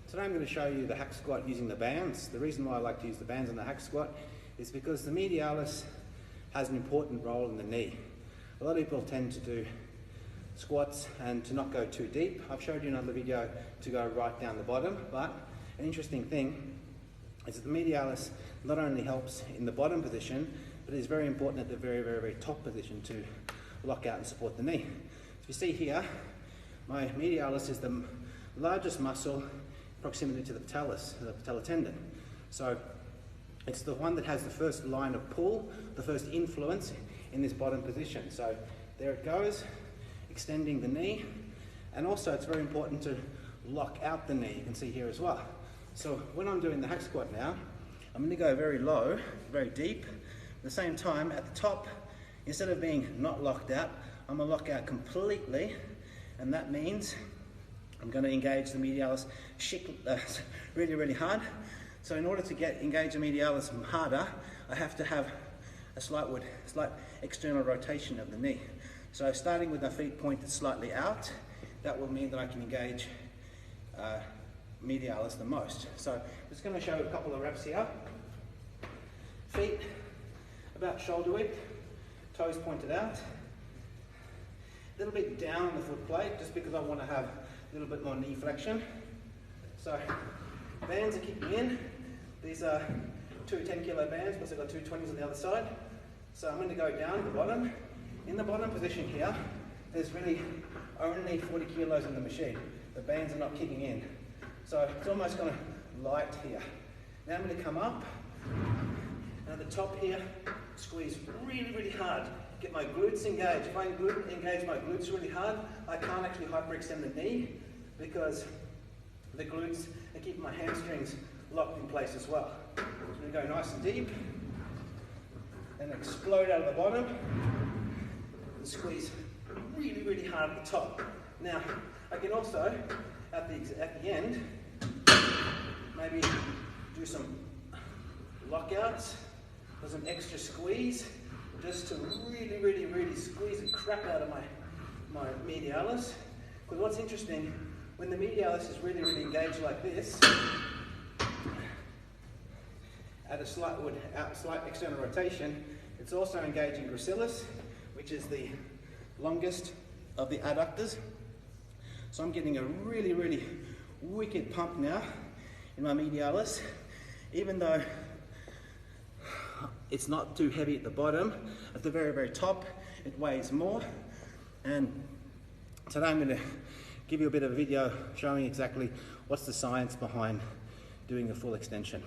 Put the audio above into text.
Today I'm going to show you the hack squat using the bands. The reason why I like to use the bands on the hack squat is because the medialis has an important role in the knee. A lot of people tend to do squats and to not go too deep. I've showed you another video to go right down the bottom, but an interesting thing is that the medialis not only helps in the bottom position, but is very important at the very top position to lock out and support the knee. As you see here, my medialis is the largest muscle proximity to the patellis, the patellar tendon. So it's the one that has the first line of pull, the first influence in this bottom position. So there it goes, extending the knee, and also it's very important to lock out the knee, you can see here as well. So when I'm doing the hack squat now, I'm going to go very low, very deep. At the same time, at the top, instead of being not locked out, I'm going to lock out completely, and that means I'm going to engage the medialis really hard. So in order to engage the medialis harder, I have to have a slight external rotation of the knee. So starting with my feet pointed slightly out, that will mean that I can engage medialis the most. So I'm just going to show a couple of reps here. Feet about shoulder width, toes pointed out. A little bit down the foot plate, just because I want to have a little bit more knee flexion. So bands are kicking in. These are two 10-kilo bands, plus I've got two 20s on the other side. So I'm going to go down the bottom. In the bottom position here, there's really only 40 kilos in the machine. The bands are not kicking in. So it's almost kind of light here. Now I'm going to come up, and at the top here, squeeze really hard. Get my glutes engaged. If I engage my glutes really hard, I can't actually hyperextend the knee because the glutes are keeping my hamstrings locked in place as well. So I'm going to go nice and deep, and explode out of the bottom, and squeeze really hard at the top. Now, I can also, at the end, maybe do some lockouts, or some extra squeeze, just to really squeeze the crap out of my medialis. Because what's interesting, when the medialis is really engaged like this, at a slight external rotation, it's also engaging gracilis, which is the longest of the adductors. So I'm getting a really wicked pump now in my medialis, even though it's not too heavy at the bottom. At the very top, it weighs more. And today I'm going to give you a bit of a video showing exactly what's the science behind doing a full extension.